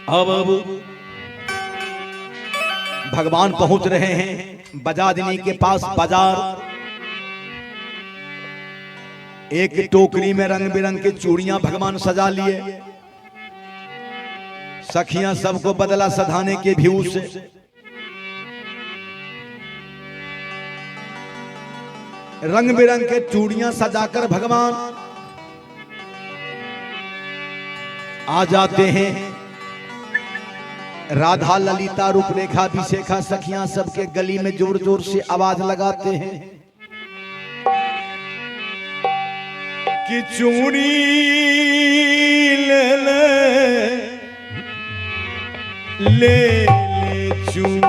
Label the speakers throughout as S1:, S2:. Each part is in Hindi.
S1: अब भगवान पहुंच रहे हैं बजादिनी के पास बाजार। एक टोकरी में रंग बिरंग की चूड़ियां भगवान सजा लिए। सखियां सबको बदला सधाने के व्यू से रंग बिरंग के चूड़ियां सजाकर भगवान आ जाते हैं। राधा ललिता रूपरेखा विशेखा सखियां सबके गली में जोर जोर से आवाज लगाते हैं कि चूड़ी ले ले ले ले चूड़िया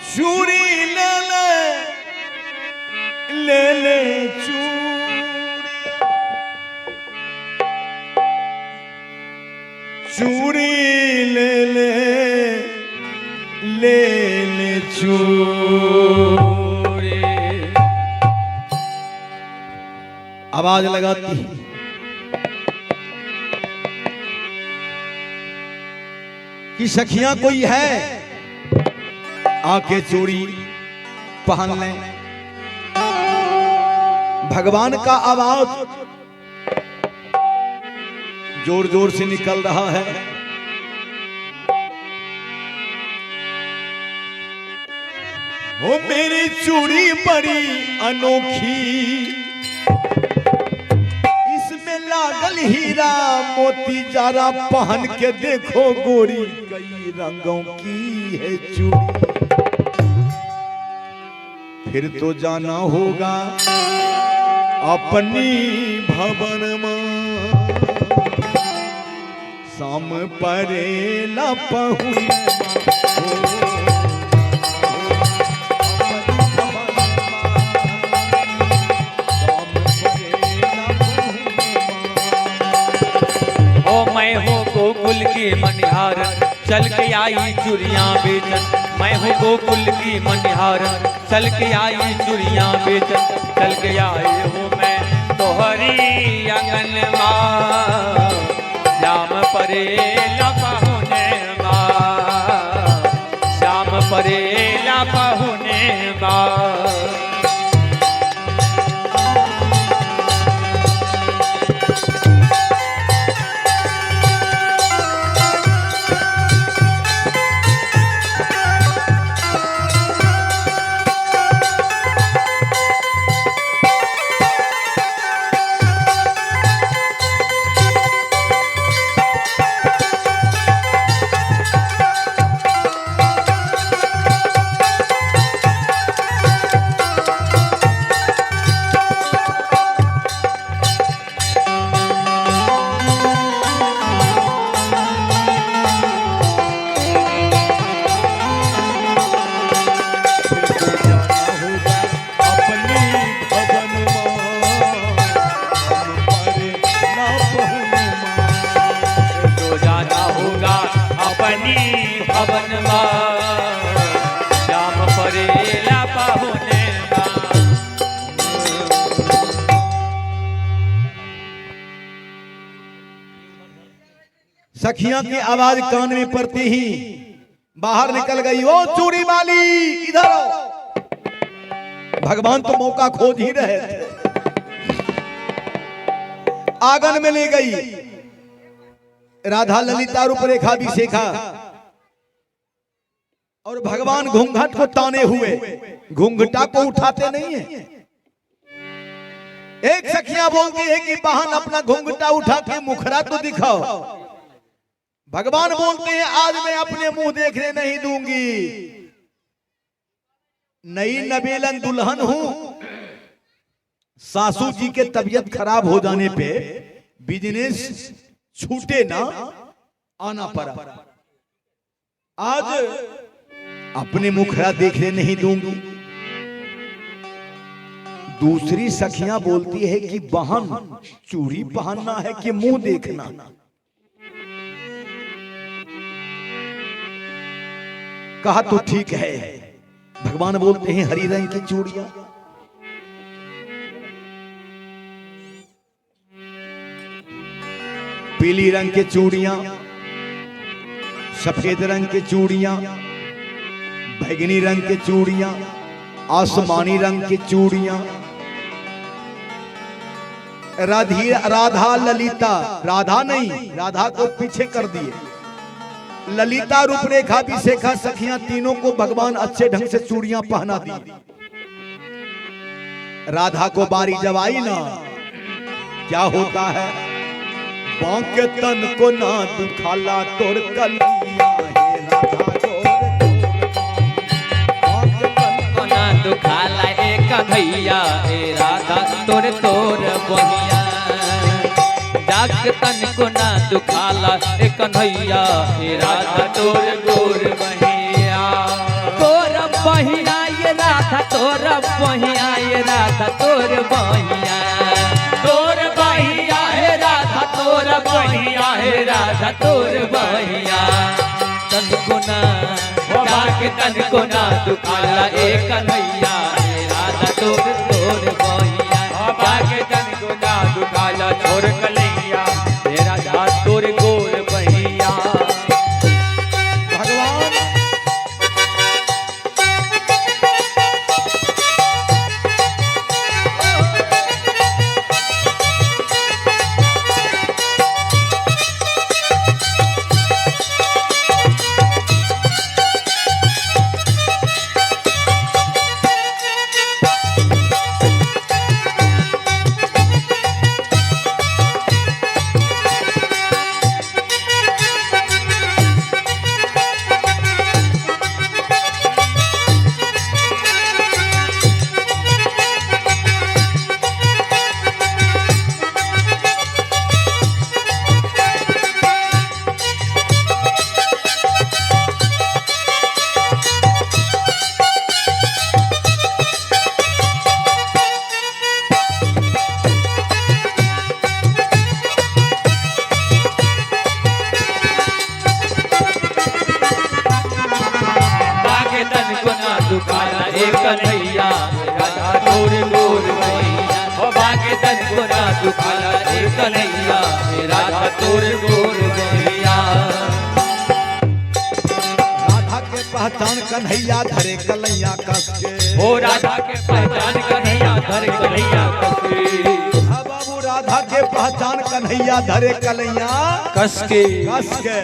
S1: चूड़ी ले ले ले ले चूड़ी ले ले ले ले चूड़ी। आवाज लगाती कि सखियां कोई है आके चूड़ी पहन लें। भगवान का आवाज जोर जोर से निकल रहा है। वो मेरी चूड़ी बड़ी अनोखी, इसमें लागल हीरा मोती जरा पहन के देखो गोरी, कई रंगों की है चूड़ी। फिर तो जाना होगा अपनी भवन में, शाम परेला पहुँच
S2: गोकुल की मनिहार चल के आई चूड़ियां बेचन। मैं हूँ गोकुल की मनिहार चल के आई चूड़ियां बेचन। चल के आई हूँ मैं तोहरी आंगन माँ, श्याम परेला पहुने माँ, श्याम परेला पहुने माँ।
S1: सखियां की आवाज कान में पड़ती ही बाहर निकल गई। ओ चूड़ी वाली इधर आओ। भगवान तो मौका खोज ही रहे थे। आंगन में ले गई। राधा ललिता रूपरेखा विशेखा और भगवान घूंघट को ताने हुए, घूंघटा को उठाते नहीं है। एक सखियां बोलती है कि बहन अपना घूंघटा उठा के मुखड़ा तो दिखाओ। भगवान बोलते हैं आज मैं अपने मुंह देखने नहीं दूंगी। नई नबेलन दुल्हन हूं। सासू जी के तबीयत खराब हो जाने पे बिजनेस छूटे ना आना पड़ा। आज अपने मुखड़ा देखने नहीं दूंगी। दूसरी सखियां बोलती है कि बहन चूड़ी पहनना है कि मुंह देखना। कहा तो ठीक है। भगवान बोलते हैं हरी रंग की चूड़ियां पीली रंग के चूड़ियां, सफेद रंग के चूड़ियां, बैगनी रंग के चूड़ियां, आसमानी रंग की चूड़ियां। राधा ललिता, राधा नहीं, राधा को पीछे कर दिए, ललिता रूपरेखा विशेखा सखियां तीनों को भगवान अच्छे ढंग से चूड़ियां पहना दी। राधा को बारी जब आई ना, क्या होता है, बांके तन को ना दुखाला तोड़ कलिया, हे राधा
S2: दुखाला एक भैया, ए राधा तोर तोर बहिया। जाग तन को ना दुखाला एक भैया, ए राधा तोर तोर बहिया। तोर बहिया ये राधा तोर बहिया, ये राधा तोर बहिया। तोर बहिया हे राधा तोर बहिया, हे राधा तोर बहिया। तन को ना जाके तन को ना दुखाला एक कन्हैया, राधा तोर तोर बहिया। जाके तन को ना दुखाला छोर कलैया, राधा तोर गोर बहिया।
S1: भगवान
S2: दुखाला एक कन्हैया, राधा तोर गोर बहिया। ओ बाके तन को ना दुखाला एक कन्हैया, राधा तोर गोर बहिया।
S1: राधा के पहचान कन्हैया धरे कलैया कस के,
S2: ओ राधा के पहचान कन्हैया धरे कलैया कस के।
S1: बाबू राधा के पहचान कन्हैया धरे कलैया
S2: कस के,
S1: कस के।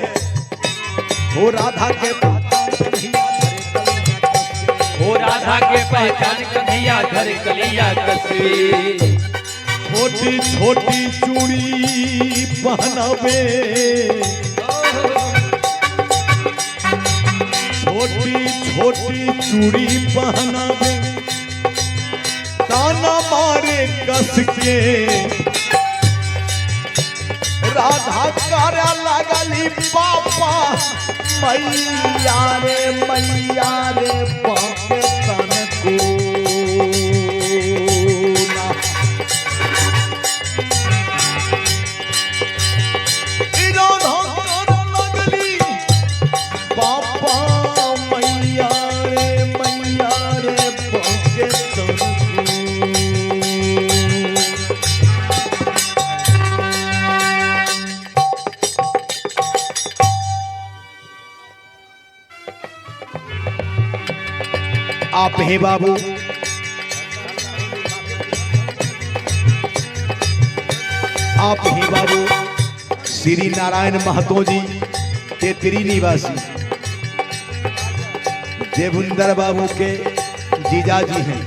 S1: ओ राधा के पहचान कन्हैया
S2: ओ राधा के पहचान कन्हैया धर कलिया कसवे।
S1: छोटी छोटी चूड़ी पहनावे, छोटी छोटी चूड़ी पहनावे, ताना मारे कस के। राधा कार्या लगली पापा, मैया रे बाके तन को ना। राधा कार्या लगली पापा, मैया रे बाके तन को। आप हे बाबू, आप हे बाबू श्री नारायण महतो जी तेतरी निवासी देवुंदर बाबू के जीजा जी हैं।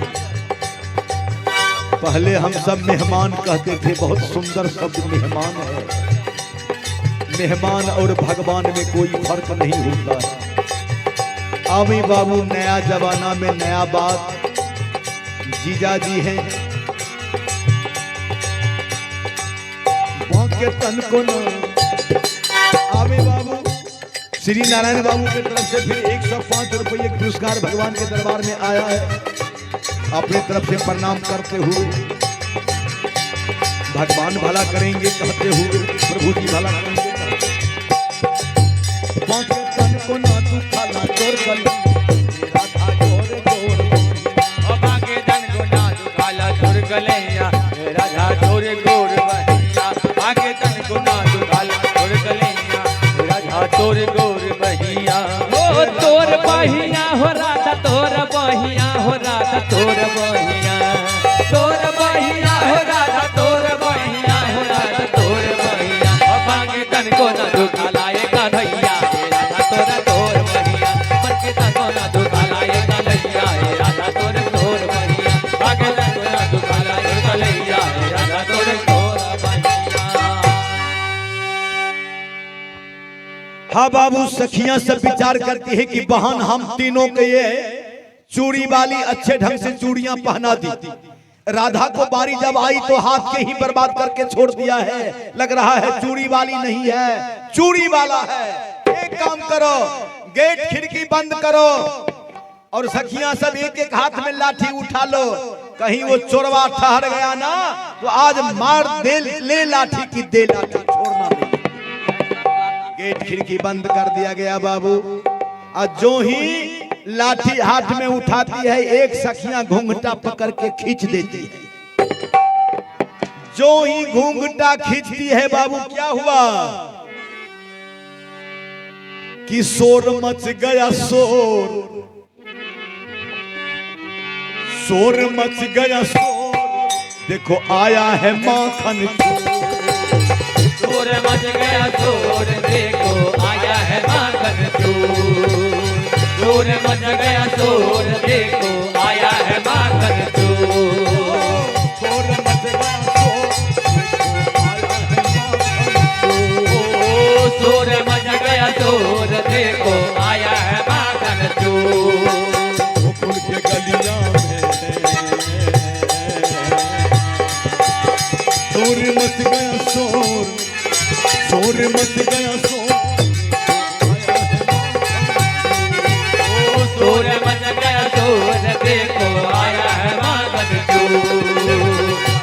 S1: पहले हम सब मेहमान कहते थे, बहुत सुंदर शब्द मेहमान है। मेहमान और भगवान में कोई फर्क नहीं होता है। आमी बाबू नया जमाना में नया बात, जीजा जी हैं। के तन को न आवे बाबू। श्री नारायण बाबू की तरफ से फिर 105 रुपये पुरस्कार भगवान के दरबार में आया है। अपने तरफ से प्रणाम करते हुए, भगवान भला करेंगे कहते हुए, प्रभु जी भला करेंगे। तन को ना तू खाला जोर कर, राधा जोर जोर
S2: बाके तन को ना तू खाला जोर गलैया, राधा जोर गोर बहिया। बाके तन को ना तू खाला तोर गोर बहिया हो तोर बहिया हो राधा तोर बहिया हो राधा तोर बहिया तोर बहिया हो राधा तोर बहिया हो राधा तोर बहिया भागे तन को न दुखा लाए कन्हैया राधा तोर तोर बहिया मन के तन को न दुखा लाए कन्हैया राधा तोर तोर बहिया भागे तन को न दुखा लाए कन्हैया राधा तोर तोर बहिया।
S1: हाँ बाबू, सखियां सब विचार करती है कि बहन हम तीनों के ये चूड़ी वाली अच्छे ढंग से चूड़ियां पहना दी, राधा को बारी जब आई तो हाथ के ही बर्बाद करके छोड़ दिया है, लग रहा है चूड़ी वाली नहीं है चूड़ी वाला है। एक काम करो, गेट खिड़की बंद करो और सखियां सब एक एक हाथ में लाठी उठा लो, कहीं वो चोरवा ठहर गया ना तो आज मार दे, ले लाठी की दे लाठी, छोड़ना नहीं। गेट खिड़की बंद कर दिया गया बाबू। आज जो ही लाठी हाथ में उठाती है एक सखियां घूंघटा पकड़ के खींच देती है। जो ही घूंघटा खींचती है बाबू क्या हुआ कि शोर मच गया, शोर मच गया शोर, देखो आया है माखन
S2: शोर मच गया शोर, देखो आया है माखन चोर। शोर मच गया शोर, देखो आया है माखन चोर।
S1: शोर मच गया शोर,
S2: शोर मच गया शोर, देखो आया है माखन चोर।
S1: गोकुल के गलियां में शोर मच गया शोर, शोर मच गया शोर,
S2: शोर मच गया शोर, देखो आया है माखन चोर।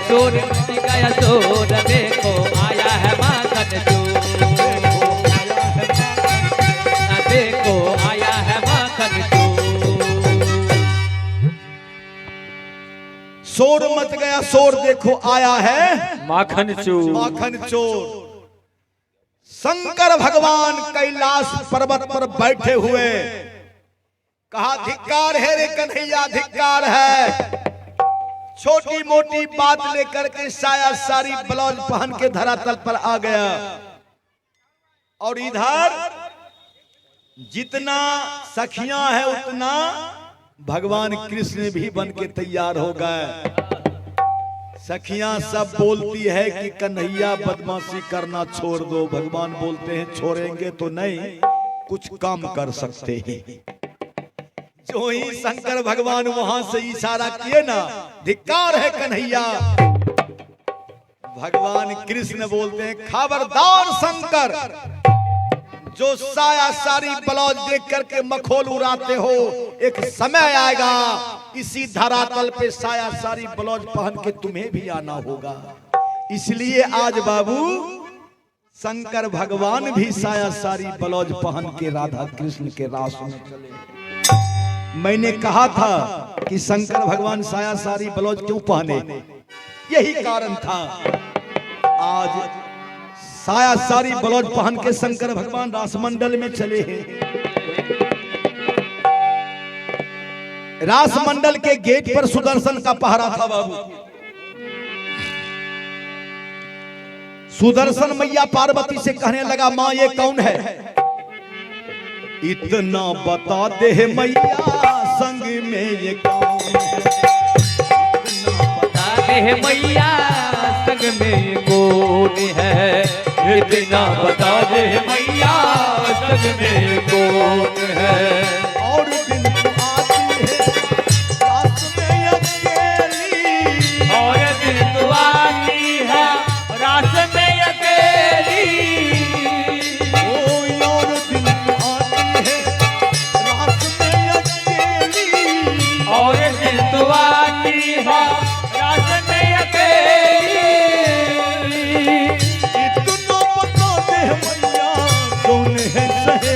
S2: शोर मच गया शोर, देखो आया है माखन चोर। देखो आया है माखन चोर।
S1: शोर मच गया शोर, देखो आया है
S2: माखन चोर।
S1: माखन चोर। शंकर भगवान कैलाश पर्वत पर बैठे हुए कहा धिक्कार है रे कन्हैया, धिक्कार है। छोटी मोटी बात लेकर के साया सारी ब्लाउज पहन के धरातल पर आ गया और इधर जितना सखियां है उतना भगवान कृष्ण भी बन के तैयार हो गए। सखियां सब बोलती है कि कन्हैया बदमाशी करना छोड़ दो, भगवान बोलते हैं छोड़ेंगे तो नहीं, कुछ काम कर सकते हैं। जो ही शंकर भगवान वहां से इशारा किए ना, धिक्कार है कन्हैया, भगवान कृष्ण बोलते हैं खबरदार शंकर, जो साया सारी ब्लाउज देख करके मखौल उड़ाते हो, एक समय आएगा इसी धरातल पे साया सारी ब्लाउज पहन के तुम्हें भी आना होगा। इसलिए आज बाबू शंकर भगवान भी साया सारी ब्लाउज पहन के राधा कृष्ण के रास में चले। मैंने कहा था कि शंकर भगवान साया सारी ब्लाउज क्यों पहने, यही कारण था। आज साया सारी ब्लाउज पहन के शंकर भगवान रासमंडल में चले हैं। रासमंडल के गेट पर सुदर्शन का पहरा था बाबू। सुदर्शन मैया पार्वती से कहने लगा मां ये कौन है, इतना बता दे मैया संग में ये कौन है,
S2: बता दे मैया संग में कौन है, इतना बता दे मैया संग में कौन है।
S1: और दिन आती है रात में अकेली,
S2: और दिन तो आती है रात में अकेली,
S1: और दिन आती है रात में अकेली,
S2: और दिन तो आती है रात में अकेली।
S1: इतना बता दे मैया कौन है सहे,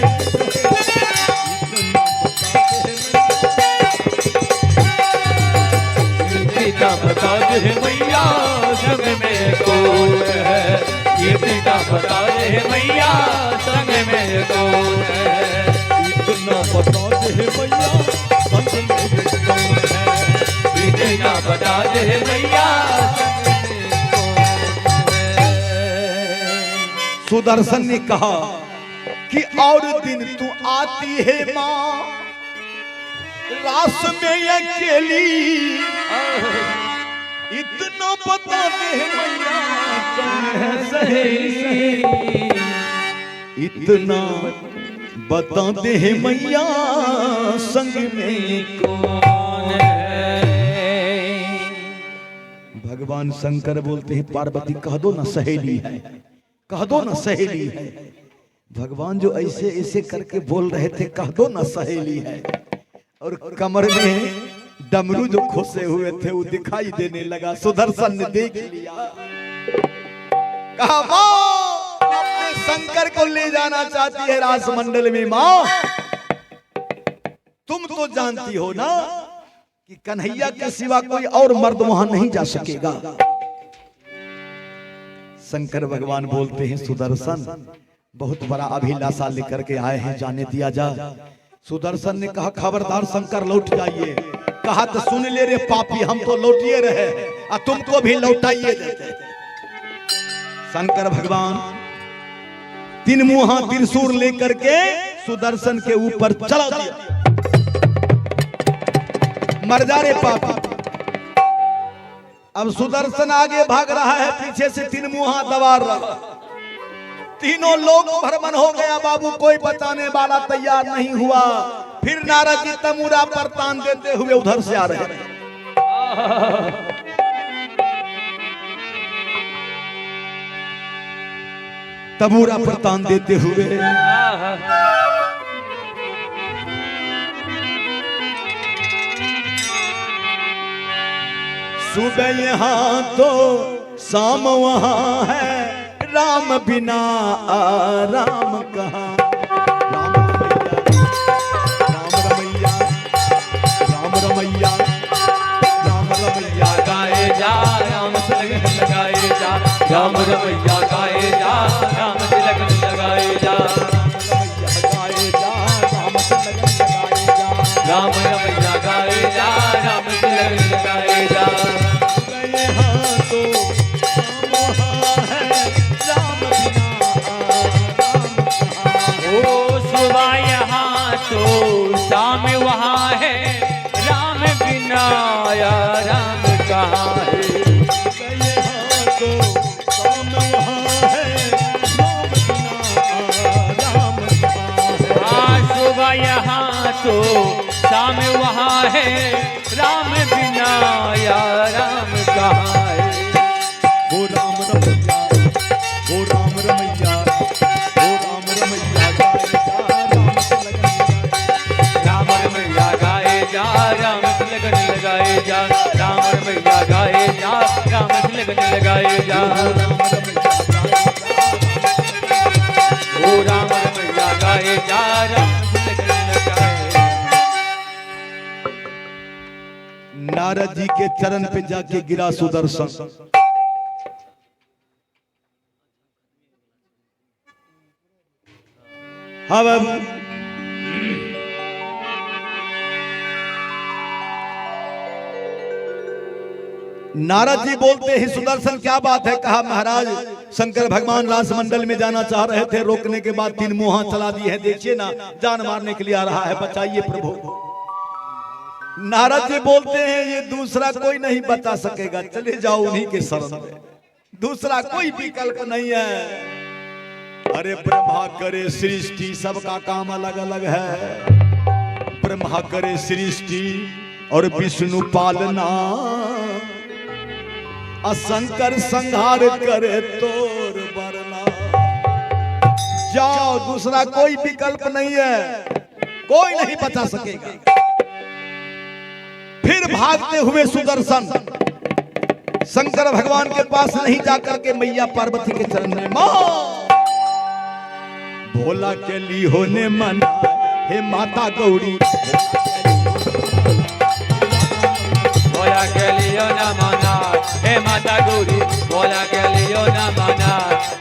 S2: इतना बता दे मैया संग में कौन है, इतना बता दे मैया संग में ये कौन है?
S1: इतना बता दे भैया संग में ये कौन है?
S2: इतना बता दे भैया संग में कौन है?
S1: सुदर्शन ने कहा कि और दिन तू आती है माँ रास में अकेली, इतना बता दे मैया कौन है सहेली, इतना बता दे मैया संग में
S2: कौन है?
S1: भगवान शंकर बोलते हैं पार्वती कह दो ना सहेली है, कह दो ना सहेली है। भगवान जो ऐसे ऐसे करके बोल रहे थे कह दो ना सहेली है, और कमर में डमरू जो खोसे हुए थे वो दिखाई देने लगा। सुदर्शन ने देख लिया, कहा माँ अपने शंकर को ले जाना चाहती है रासमंडल में। माँ तुम तो जानती हो ना कि कन्हैया के सिवा कोई और मर्द वहां नहीं जा सकेगा। शंकर भगवान बोलते हैं सुदर्शन बहुत बड़ा अभिलाषा लेकर के आए हैं, जाने दिया जा। सुदर्शन ने कहा खबरदार शंकर लौट जाइए। कहा तो सुन ले रे पापी, हम तो लौटिए रहे और तुमको भी लौटाइए देते। शंकर भगवान तीन मुहा त्रिशूल लेकर के सुदर्शन के ऊपर चला दिया। मर जा रे पापी। अब सुदर्शन आगे भाग रहा है, पीछे से तीन मुहा दबार रहा। तीनों लोग भ्रमण हो गया बाबू, कोई बचाने वाला तैयार नहीं हुआ। फिर नारद जी तमूरा पर तान देते हुए उधर से आ रहे हैं। तमूरा पर तान देते हुए सुबह यहाँ तो शाम वहाँ है, राम बिना आराम कहाँ। राम रमैया राम रमैया राम रमैया
S2: गाए जा राम से लगन लगाए जा, राम रमैया गाए जा राम से लगन लगाए जा, राम रमैया गाए जा राम से लगन लगाए जा। तो शाम वहाँ है, राम बिना या राम कहाँ है।
S1: तो शाम वहाँ है, राम बिना राम कहाँ है।
S2: हाँ सुबह यहाँ तो शाम वहाँ है, राम बिना या राम कहाँ है।
S1: वो राम रमैया वो राम रमैया वो राम रमैया
S2: राम से लगन लगाए जा, राम रमैया गाए जा राम से लगन लगाए जा। ओ राम रमैया गाए जा राम से लगन लगाए जा।
S1: नारद जी के चरण पे जाके गिरा सुदर्शन। अब नारद जी बोलते हैं सुदर्शन क्या बात है। कहा महाराज शंकर भगवान रासमंडल में जाना चाह रहे थे, रोकने के बाद तीन मुहा चला दी है, देखिए ना जान मारने के लिए आ रहा है, बचाइए प्रभु। नारद जी बोलते हैं ये दूसरा कोई नहीं बता सकेगा, चले जाओ उन्हीं के शरण में, दूसरा कोई विकल्प नहीं है। अरे ब्रह्मा करे सृष्टि, सबका काम अलग अलग है। ब्रह्मा करे सृष्टि और विष्णु पालना, शंकर संहार करे तोर बरना। जाओ, दूसरा कोई विकल्प नहीं है, कोई नहीं बचा सकेगा। फिर भागते हुए सुदर्शन शंकर भगवान के पास नहीं जाकर के मैया पार्वती के चरण में, मां भोला के लिए होने मना, हे माता गौरी
S2: भोला के लियो न माना, हे माता गौरी भोला के लियो न माना,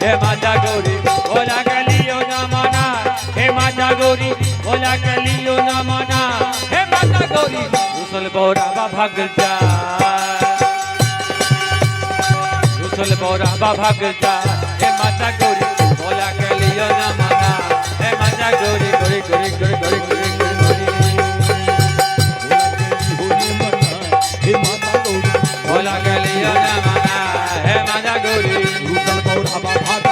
S2: हे माता गौरी भोला के लियो न माना, गौरी भोला के लियो न माना, हे माता गौरी रुसल बौरावा भाग जा, रुसल बौरावा भाग जा, हे माता गौरी भोला के लियो न माना, हे माता गौरी गौरी गौरी गौरी गौरी गौरी भोला के लियो न माना, हे माता गौरी रुसल बौरावा भाग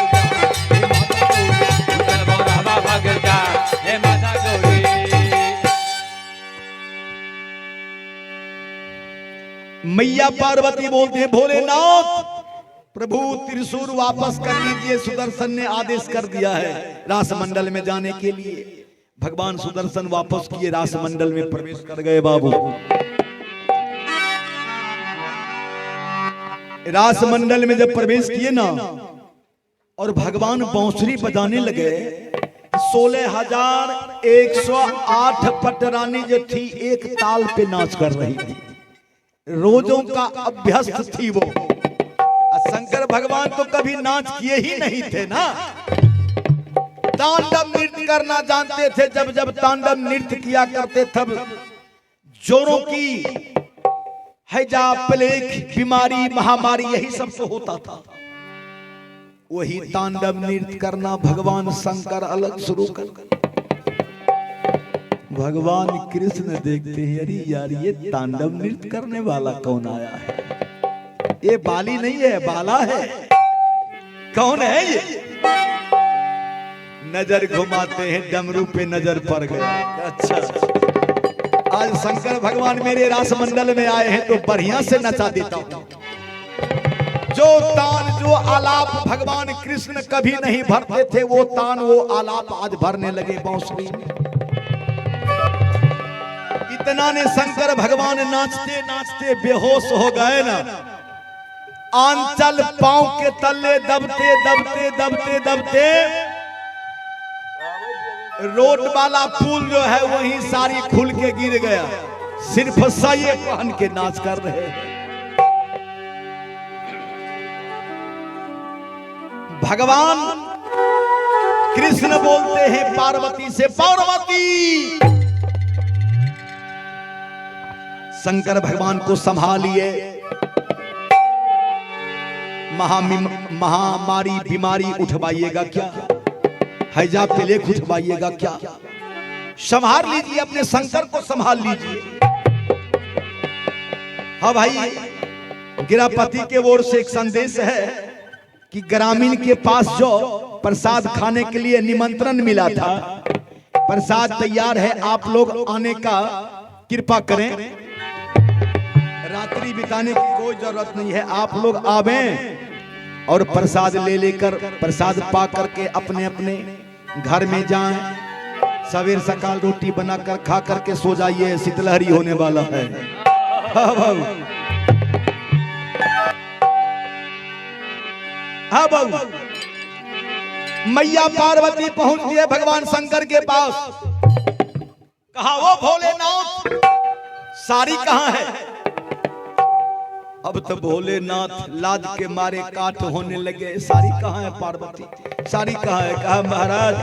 S2: जा, हे माता गौरी।
S1: मैया पार्वती बोलते हैं भोलेनाथ प्रभु त्रिशूल वापस कर लीजिए, सुदर्शन ने आदेश कर दिया है रासमंडल में जाने के लिए। भगवान सुदर्शन वापस किए, रासमंडल में प्रवेश कर गए बाबू। रासमंडल में जब प्रवेश किए ना और भगवान बांसुरी बजाने लगे, 16,108 पटरानी जो थी एक ताल पे नाच कर रही थी, रोजों का अभ्यस्त थी वो। शंकर भगवान तो कभी नाच किए ही नहीं थे ना, तांडव नृत्य करना जानते थे। जब जब तांडव नृत्य किया करते तब जोरों की हैजा, प्लेग, बीमारी, महामारी यही सब तो होता था। वही तांडव नृत्य करना भगवान शंकर अलग शुरू कर। भगवान कृष्ण देखते हैं, अरे यार ये तांडव नृत्य करने वाला कौन आया है? ये बाली नहीं है, बाला है। कौन है ये? नजर घुमाते हैं, डमरू पे नजर पड़ गई। अच्छा, आज शंकर भगवान मेरे रासमंडल में आए हैं तो बढ़िया से नचा देता हूं। जो तान, जो आलाप भगवान कृष्ण कभी नहीं भरते थे, वो तान, वो आलाप आज भरने लगे बांसुरी में। इतना ने शंकर भगवान नाचते नाचते बेहोश हो गए ना। आंचल पांव के तले दबते दबते दबते दबते रोड वाला पुल जो है वहीं सारी खुल के गिर गया। सिर्फ साये पहन के नाच कर रहे। भगवान कृष्ण बोलते हैं पार्वती से, पार्वती। शंकर भगवान को संभालिए, महामारी बीमारी उठवाइएगा क्या? हैजा प्लेग उठवाइएगा क्या? संभाल लीजिए, अपने शंकर को संभाल लीजिए। हाँ भाई, गिरापति के ओर से एक संदेश है कि ग्रामीण के पास जो प्रसाद खाने के लिए निमंत्रण मिला था, प्रसाद तैयार है, आप लोग आने का कृपा करें। रात्रि बिताने की कोई जरूरत नहीं है, आप लोग आवें और प्रसाद ले लेकर, प्रसाद पा करके अपने अपने घर में जाएं। सवेर सकाल रोटी बनाकर खा करके सो जाइए, शीतलहरी होने वाला है। हाँ बाबू, हाँ बाबू। मैया पार्वती पहुंच गए भगवान शंकर के पास। कहा, वो भोलेनाथ सारी कहां है? अब तो भोलेनाथ लाज के मारे काट होने लगे। सारी कहां है पार्वती? सारी कहां है? कहा, महाराज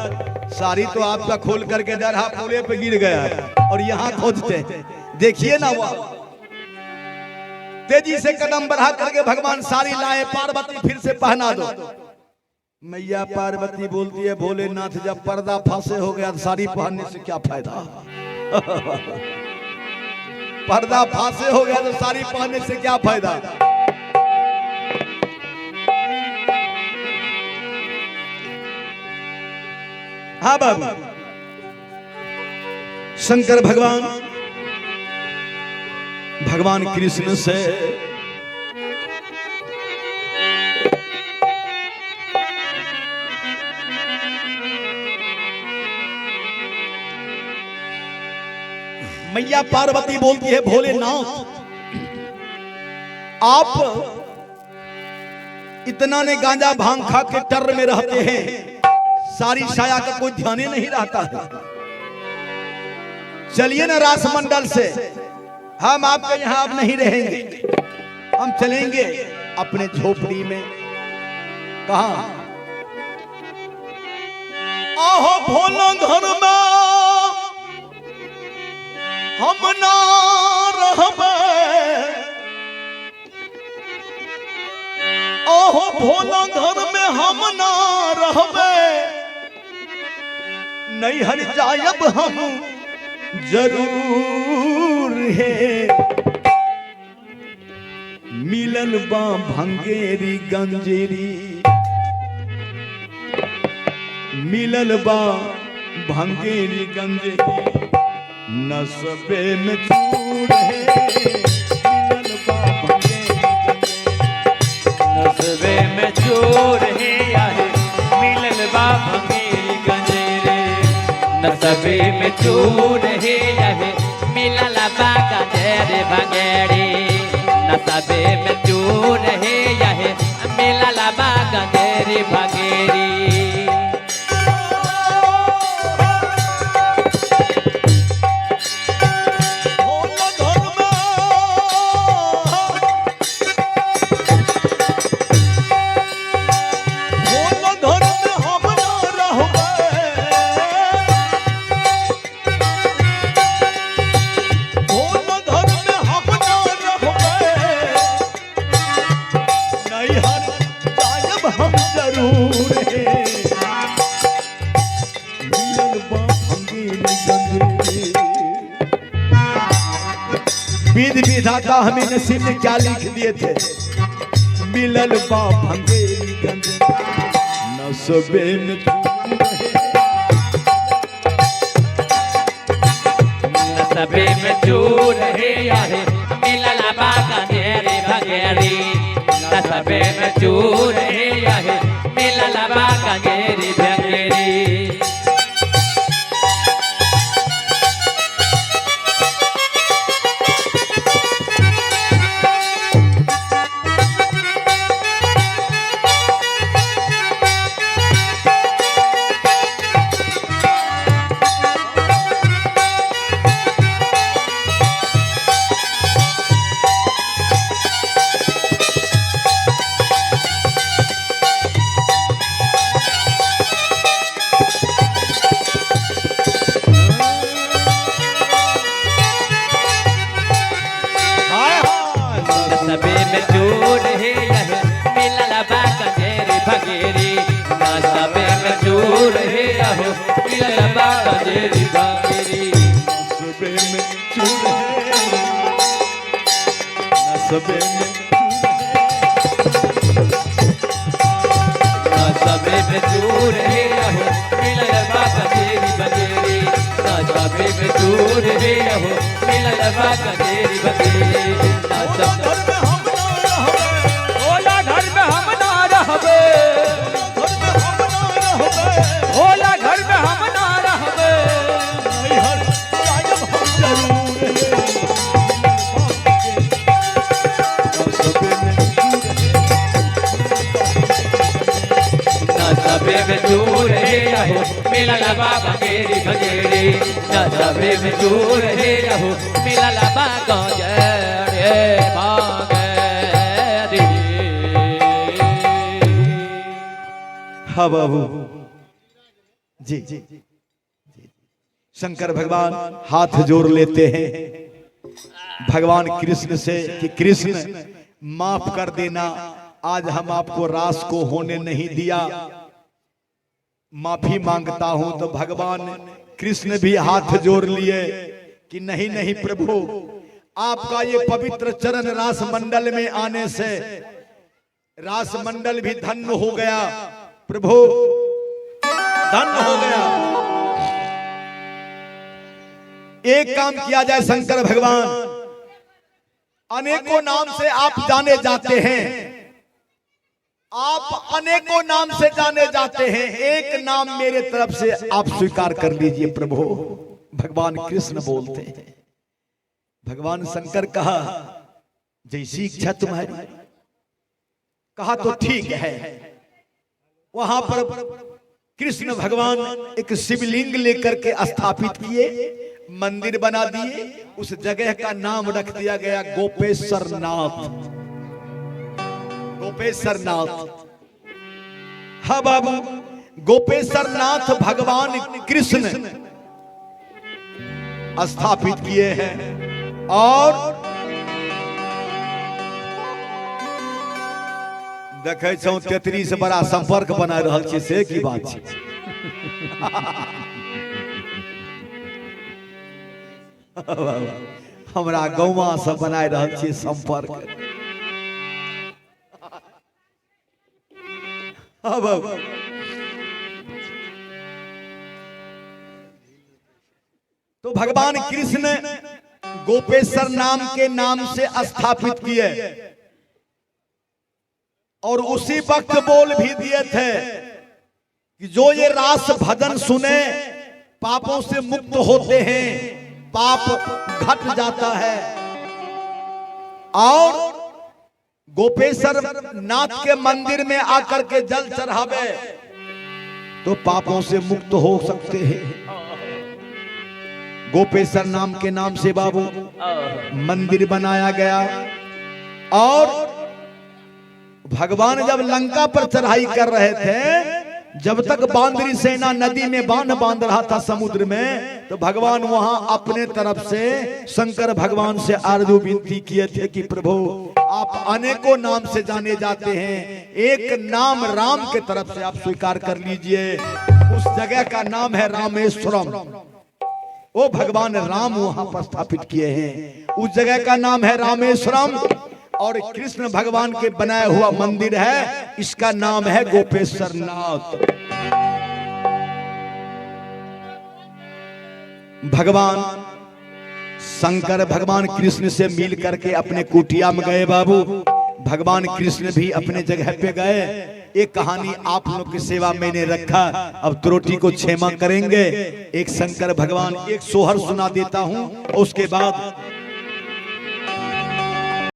S1: सारी तो आपका खोल करके दरहा पूरे पे गिर गया है और यहाँ खोजते। देखिए ना, वो तेजी से कदम बढ़ा करके भगवान सारी लाए। पार्वती फिर से पहना दो। मैया पार्वती बोलती है, भोलेनाथ जब पर्दा फांसे हो गया तो साड़ी पहनने से क्या फायदा? पर्दा फांसे हो गया तो साड़ी पहनने से क्या फायदा? हाँ बाबू, शंकर भगवान कृष्ण से मैया पार्वती बोलती है, भोलेनाथ आप इतना ने गांजा भांग खा के टर में रहते हैं, सारी छाया का कोई ध्यान नहीं रहता है। चलिए ना रासमंडल से, हम आपके यहां अब नहीं रहेंगे, हम चलेंगे अपने झोपड़ी में। कहा? आहो भोला घर में हम ना रहबे, ओहो भोला घर में हम ना रहबे, नैहर जायब हम जरूर है। मिलल बा भंगेरी गंजेरी, मिलल बा भंगेरी गंजेरी, नसबे में चूर है। मिलल बा भंगेरी गंजेरी,
S2: नसबे में चोर है याहे, मिलल बा भंगेरी गंजेरे। नसबे में चोर है याहे, मिलल बा गंजेरे भंगेरी। नसबे में चोर है याहे, मिलल बा गंजेरी भंगेरी।
S1: विधि विधाता हमें नसीब में क्या लिख दिए थे। मिलल बा भंगेरी गंजेरी, नसबे में चूर है।
S2: नसबे में चोर है याहे, मिलल बा गंजेरी भंगेरी। नसबे में चोर है याहे, मिलल बा गंजेरी भंगेरी। नसबे में चोर है यह, मिलल बा गंजेरी भंगेरी। नसबे में चोर है यह, मिलल बा गंजेरी भंगेरी।
S1: नसबे में चूर है, नसबे में
S2: नसबे में चोर है यह, मिलल बा गंजेरी भंगेरी। नसबे में चोर है यह, मिलल बा गंजेरी भंगेरी। भोला घर में हम ना रहबे, भोला घर में हम ना रहबे,
S1: नैहर जायब हम जरूर है।
S2: नसबे में चोर है यहो, मिलल बा भंगेरी भंगेरी। नसबे में चोर है यहो, मिलल बा गंजेरी भंगेरी।
S1: हाँ बाबू जी, शंकर भगवान हाथ जोड़ लेते हैं भगवान कृष्ण से कि कृष्ण माफ कर देना, आज हम आपको रास को होने नहीं दिया, माफी मांगता हूं। तो भगवान कृष्ण भी हाथ जोड़ लिए कि नहीं नहीं प्रभु, आपका ये पवित्र चरण रास मंडल में आने से रास मंडल भी धन्य हो गया, प्रभु धन्य हो गया। एक काम किया जाए शंकर भगवान, अनेकों नाम से आप जाने जाते हैं, आप अनेकों नाम से जाने जाते हैं, एक नाम मेरे तरफ से आप स्वीकार कर लीजिए प्रभु। भगवान कृष्ण बोलते हैं। भगवान शंकर कहा जैसी इच्छा तुम्हारी। कहा तो ठीक है। वहां पर कृष्ण भगवान एक शिवलिंग लेकर के स्थापित किए, मंदिर बना दिए, उस जगह का नाम रख दिया गया गोपेश्वर नाथ। गोपेश्वर नाथ। हाँ बाबू, गोपेश्वर नाथ भगवान कृष्ण स्थापित किए हैं। और देखे छौ तेतरी से बड़ा संपर्क बना रहल छी, से की बात छै। हमरा गौवा से बना रहल छी संपर्क। तो भगवान कृष्ण गोपेश्वर नाम के नाम से स्थापित किए और उसी वक्त बोल भी दिए थे कि जो ये रास भजन सुने पापों से मुक्त होते हैं, पाप घट जाता है। और गोपेश्वर नाथ के मंदिर में आकर के जल चढ़ावे तो पापों से मुक्त हो सकते हैं। गोपेश्वर नाम के नाम से बाबू मंदिर बनाया गया। और भगवान जब लंका पर चढ़ाई कर रहे थे, जब तक बांदरी सेना नदी में बांध रहा था समुद्र में, तो भगवान वहां अपने तरफ से शंकर भगवान से आरजू विनती किए थे कि प्रभु आप अनेकों नाम से जाने जाते हैं, एक नाम राम के तरफ से आप स्वीकार कर लीजिए। उस जगह का नाम है रामेश्वरम। वो भगवान राम वहां पर स्थापित किए हैं, उस जगह का नाम है रामेश्वरम। और कृष्ण भगवान के बनाया हुआ मंदिर है, इसका नाम है गोपेश्वर नाथ। भगवान शंकर भगवान कृष्ण से मिल करके अपने कुटिया में गए बाबू। भगवान कृष्ण भी अपने जगह पे गए। एक कहानी आप लोग की सेवा मैंने रखा, अब त्रुटि को क्षमा करेंगे। एक शंकर भगवान एक सोहर सुना देता हूं, उसके बाद